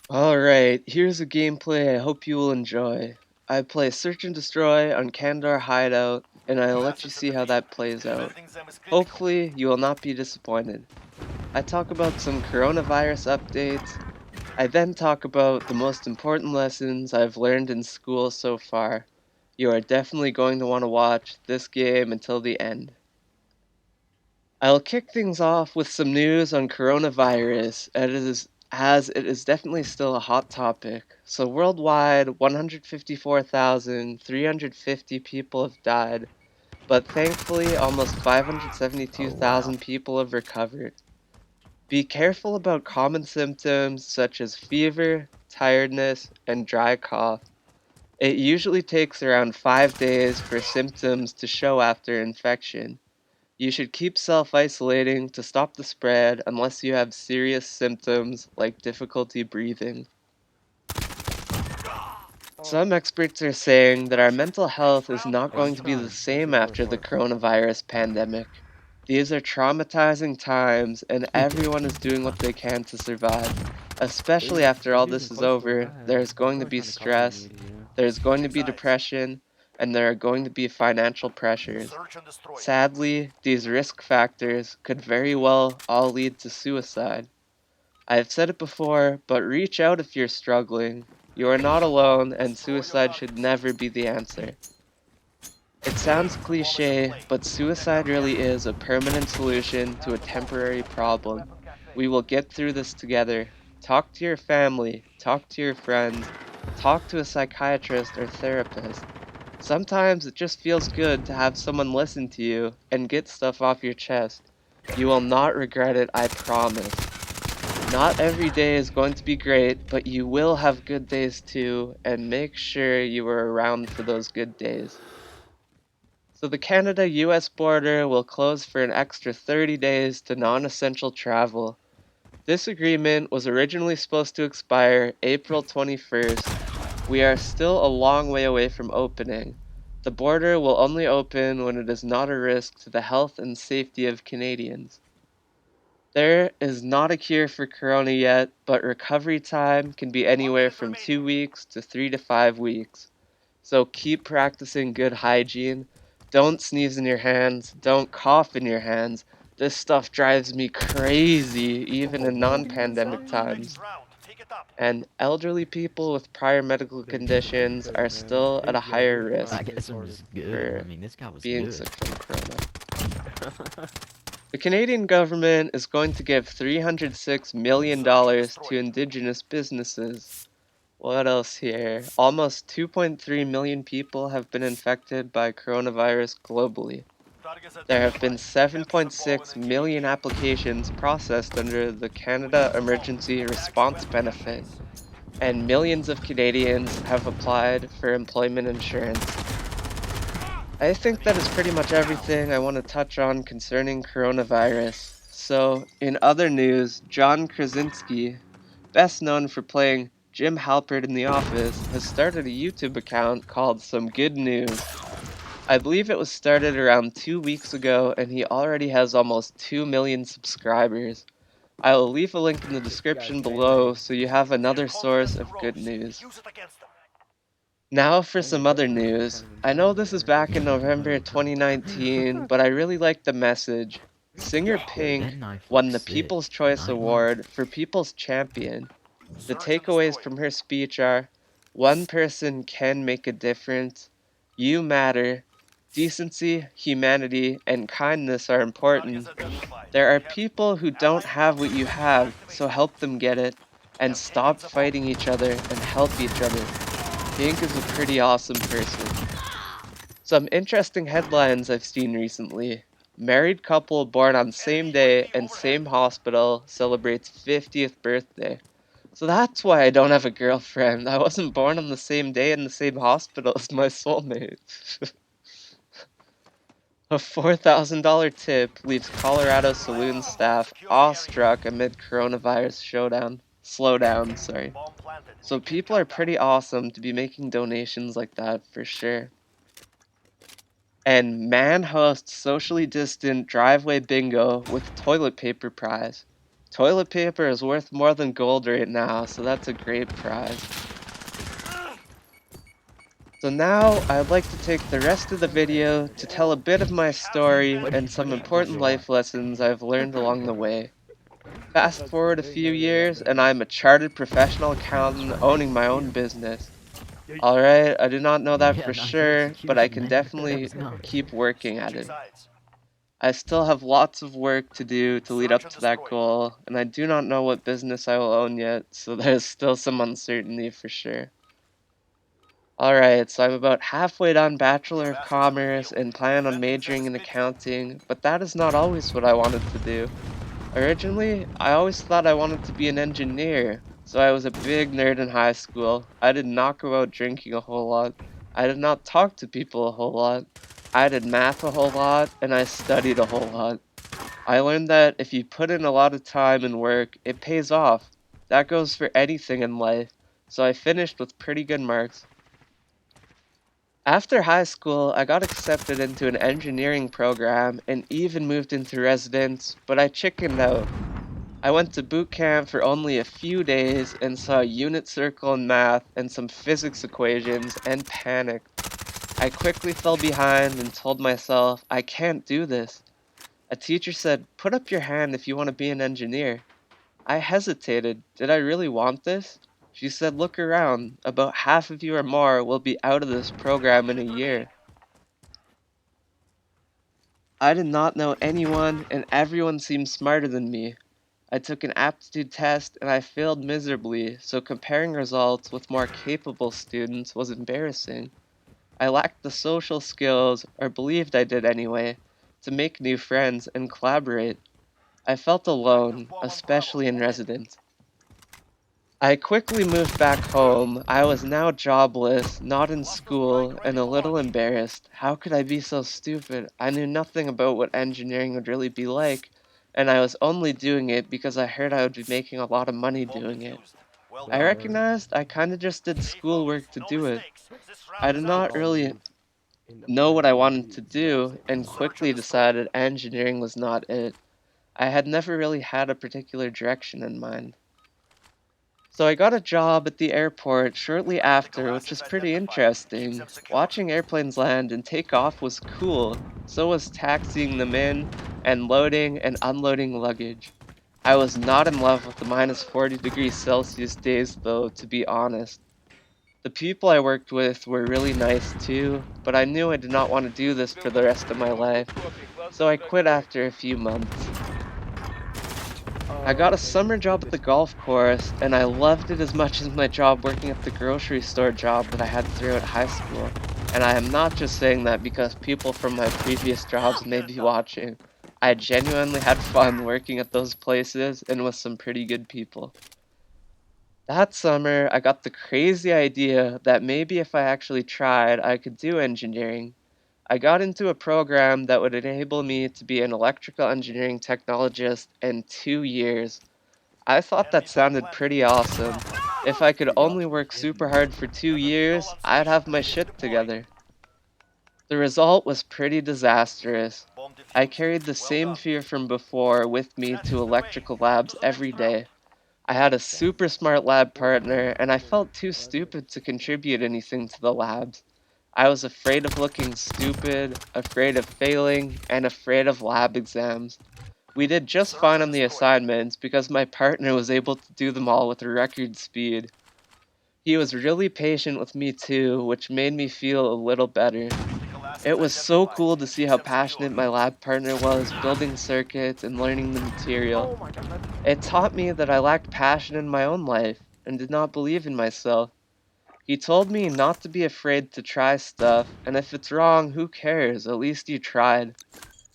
Alright, here's a gameplay I hope you will enjoy. I play Search and Destroy on Khandor Hideout, and I'll let you see how that plays out. Hopefully, you will not be disappointed. I talk about some coronavirus updates. I then talk about the most important lessons I've learned in school so far. You are definitely going to want to watch this game until the end. I'll kick things off with some news on coronavirus, as it is definitely still a hot topic. So, worldwide, 154,350 people have died, but thankfully, almost Oh wow. 572,000 people have recovered. Be careful about common symptoms such as fever, tiredness, and dry cough. It usually takes around 5 days for symptoms to show after infection. You should keep self-isolating to stop the spread unless you have serious symptoms like difficulty breathing. Oh, Some experts are saying that our mental health is not hey, you going to be trying the to get same your door after the short? coronavirus pandemic. These are traumatizing times, and everyone is doing what they can to survive. Especially after You're all using this is close to the over, guy. there's Your going to door's be trying to cause me stress, to. there's going to be depression, and there are going to be financial pressures. Sadly, these risk factors could very well all lead to suicide. I've said it before, but reach out if you're struggling. You are not alone, and suicide should never be the answer. It sounds cliche, but suicide really is a permanent solution to a temporary problem. We will get through this together. Talk to your family, talk to your friends, talk to a psychiatrist or therapist. Sometimes it just feels good to have someone listen to you and get stuff off your chest. You will not regret it, I promise. Not every day is going to be great, but you will have good days too, and make sure you are around for those good days. So the Canada-US border will close for an extra 30 days to non-essential travel. This agreement was originally supposed to expire April 21st. We are still a long way away from opening. The border will only open when it is not a risk to the health and safety of Canadians. There is not a cure for corona yet, but recovery time can be anywhere from 2 weeks to 3 to 5 weeks. So keep practicing good hygiene. Don't sneeze in your hands. Don't cough in your hands. This stuff drives me crazy, even Oh in no, non give me the pandemic sign. times. And elderly people with prior medical Thank you. conditions Good are man. still at a Thank you. I higher really try risk not I to get guess I'm started. just good. I for mean, this guy was being good. sick from corona. The Canadian government is going to give $306 million to Indigenous businesses. What else here? Almost 2.3 million people have been infected by coronavirus globally. There have been 7.6 million applications processed under the Canada Emergency Response Benefit, and millions of Canadians have applied for employment insurance. I think that is pretty much everything I want to touch on concerning coronavirus. So, in other news, John Krasinski, best known for playing Jim Halpert in The Office, has started a YouTube account called Some Good News. I believe it was started around 2 weeks ago, and he already has almost 2 million subscribers. I will leave a link in the This guy's description below banned. so you have another source of good news. Now for Only some other government can news. kind of I know enforce this is there. back in November 2019, but I really like the message. Singer That Pink knife won looks the sick. People's Choice Nightlife. Award for People's Champion. The takeaways from her speech are: one person can make a difference, you matter, decency, humanity, and kindness are important. There are people who don't have what you have, so help them get it, and stop fighting each other and help each other. Pink is a pretty awesome person. Some interesting headlines I've seen recently. Married couple born on same day and same hospital celebrates 50th birthday. So that's why I don't have a girlfriend. I wasn't born on the same day in the same hospital as my soulmate. A $4,000 tip leaves Colorado saloon staff awestruck amid coronavirus slowdown, sorry. So people are pretty awesome to be making donations like that for sure. And man hosts socially distant driveway bingo with toilet paper prize. Toilet paper is worth more than gold right now, so that's a great prize. So now I'd like to take the rest of the video to tell a bit of my story and some important life lessons I've learned along the way. Fast forward a few years and I'm a chartered professional accountant owning my own business. Alright, I do not know that Yeah, for nice sure, but I execution, can man. definitely keep working at it. I still have lots of work to do to lead up to that goal, and I do not know what business I will own yet, so there's still some uncertainty for sure. Alright, so I'm about halfway done Bachelor of Commerce and plan on majoring in accounting, but that is not always what I wanted to do. Originally, I always thought I wanted to be an engineer, so I was a big nerd in high school. I did not go out drinking a whole lot. I did not talk to people a whole lot. I did math a whole lot, and I studied a whole lot. I learned that if you put in a lot of time and work, it pays off. That goes for anything in life, so I finished with pretty good marks. After high school, I got accepted into an engineering program and even moved into residence, but I chickened out. I went to boot camp for only a few days and saw a unit circle in math and some physics equations and panicked. I quickly fell behind and told myself, I can't do this. A teacher said, put up your hand if you want to be an engineer. I hesitated. Did I really want this? She said, look around. About half of you or more will be out of this program in a year. I did not know anyone, and everyone seemed smarter than me. I took an aptitude test and I failed miserably, so comparing results with more capable students was embarrassing. I lacked the social skills, or believed I did anyway, to make new friends and collaborate. I felt alone, especially in residence. I quickly moved back home. I was now jobless, not in school, and a little embarrassed. How could I be so stupid? I knew nothing about what engineering would really be like, and I was only doing it because I heard I would be making a lot of money doing it. I Well, recognized I kinda just did schoolwork to do it. I did so not really know what I wanted to do, and quickly decided engineering was not it. I had never really had a particular direction in mind. So I got a job at the airport shortly after, which was pretty interesting. Watching airplanes land and take off was cool. So was taxiing them in and loading and unloading luggage. I was not in love with the minus 40 degrees Celsius days though, to be honest. The people I worked with were really nice too, but I knew I did not want to do this for the rest of my life, so I quit after a few months. I got a summer job at the golf course, and I loved it as much as my job working at the grocery store job that I had throughout high school. And I am not just saying that because people from my previous jobs may be watching. I genuinely had fun working at those places and with some pretty good people. That summer, I got the crazy idea that maybe if I actually tried, I could do engineering. I got into a program that would enable me to be an electrical engineering technologist in 2 years. I thought that sounded pretty awesome. If I could only work super hard for 2 years, I'd have my shit together. The result was pretty disastrous. I carried the same fear from before with me to electrical labs every day. I had a super smart lab partner, and I felt too stupid to contribute anything to the labs. I was afraid of looking stupid, afraid of failing, and afraid of lab exams. We did just fine on the assignments because my partner was able to do them all with record speed. He was really patient with me too, which made me feel a little better. It was so cool to see how passionate my lab partner was building circuits and learning the material. oh my god, man. It taught me that I lacked passion in my own life and did not believe in myself. He told me not to be afraid to try stuff, and if it's wrong, who cares? At least you tried.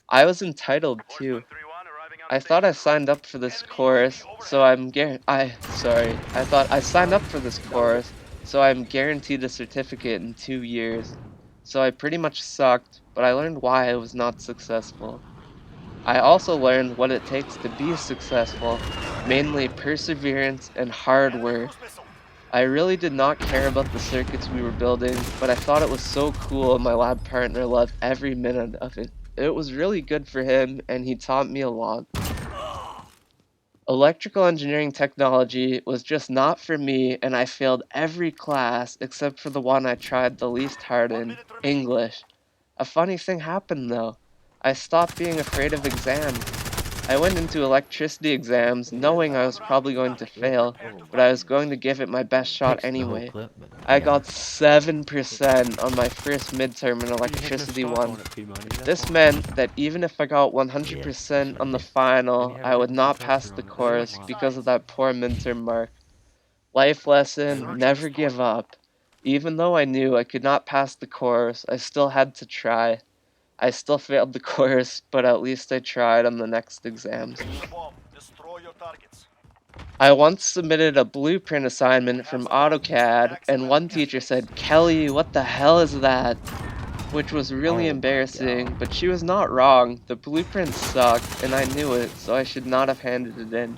I was entitled too. I thought I signed up for this course, so I thought I signed up for this That was it. course, so I'm guaranteed a certificate in 2 years. So I pretty much sucked, but I learned why I was not successful. I also learned what it takes to be successful, mainly perseverance and hard work. I really did not care about the circuits we were building, but I thought it was so cool and my lab partner loved every minute of it. It was really good for him, and he taught me a lot. Electrical engineering technology was just not for me, and I failed every class except for the one I tried the least hard in, English. A funny thing happened though. I stopped being afraid of exams. I went into electricity exams knowing I was probably going to fail, but I was going to give it my best shot Fixed the whole anyway. clip, but I yeah. got 7% on my first midterm in You had no electricity stock on 1. it, P-Money, that's This why. meant that even if I got Yeah, that's 100% what on it the is. And you final, have a I would different not pass compressor the on it, that's course why. because of that poor midterm mark. Life lesson, never give up. Even though I knew I could not pass the course, I still had to try. I still failed the course, but at least I tried on the next exams. I once submitted a blueprint assignment from AutoCAD, and one teacher said, "Kelly, what the hell is that?" Which was really Oh my god. embarrassing, but she was not wrong. The blueprint sucked, and I knew it, so I should not have handed it in.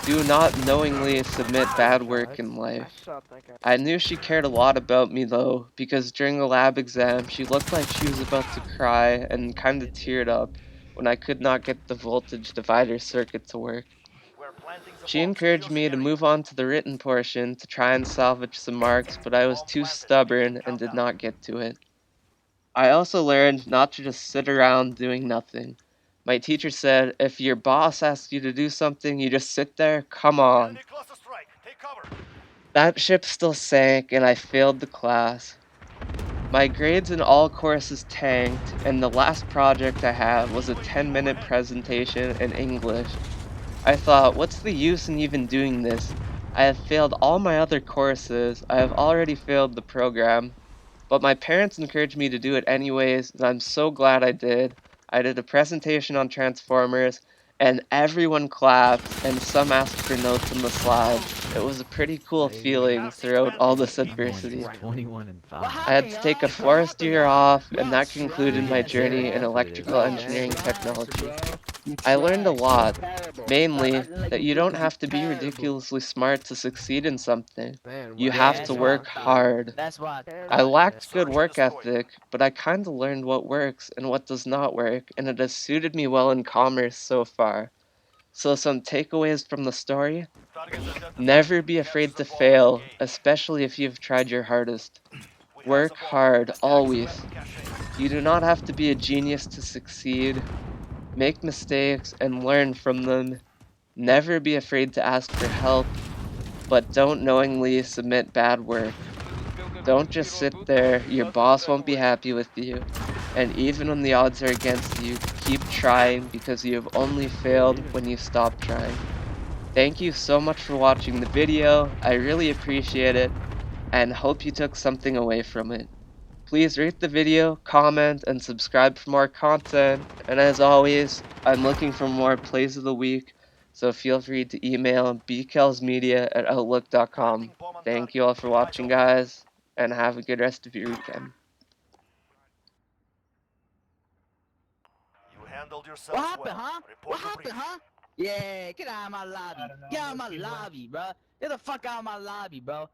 Do not knowingly submit bad work in I life. shot that guy. I knew she cared a lot about me though, because during the lab exam, she looked like she was about to cry and kinda teared up when I could not get the voltage divider circuit to work. She encouraged me to move on to the written portion to try and salvage some marks, but I was too stubborn and did not get to it. I also learned not to just sit around doing nothing. My teacher said, if your boss asks you to do something, you just sit there, come on. That ship still sank and I failed the class. My grades in all courses tanked, and the last project I had was a 10-minute presentation in English. I thought, what's the use in even doing this? I have failed all my other courses, I have already failed the program, but my parents encouraged me to do it anyways, and I'm so glad I did. I did a presentation on Transformers, and everyone clapped, and some asked for notes on the slide. It was a pretty cool feeling throughout all this Everyone's just adversity. 21 and What 5. I had happened, to take a y'all? What forced happened, year y'all? off, and that Yes, concluded You're my bro. getting journey in serious? That's what it is. electrical Bro, engineering trash, technology. bro. You I learned a trash. You lot, terrible. mainly Acting like that you you good don't 'cause you have to be terrible. ridiculously smart to succeed in something. Man, You why Yeah, did have you to that's take what I work that thought. course? hard. That's what I I thought, Terrible. man. lacked good work ethic, but I kinda learned what works and what does not work, and it has suited me well in commerce so far. So some takeaways from the story: never be afraid to fail, especially if you've tried your hardest. Work hard, always. You do not have to be a genius to succeed. Make mistakes and learn from them. Never be afraid to ask for help, but don't knowingly submit bad work. Don't just sit there, your boss won't be happy with you. And even when the odds are against you, keep trying because you have only Yeah, failed when you stop trying. Thank you so much for watching the video. I really appreciate it and hope you took something away from it. Please rate the video, comment, and subscribe for more content. And as always, I'm looking for more plays of the week, so feel free to email bkelsmedia@outlook.com. Thank you all for watching, guys, and have a good rest of your weekend. What happened, huh? What happened, huh? Yeah, get out of my lobby. Get out of my lobby, bro. Get the fuck out of my lobby, bro.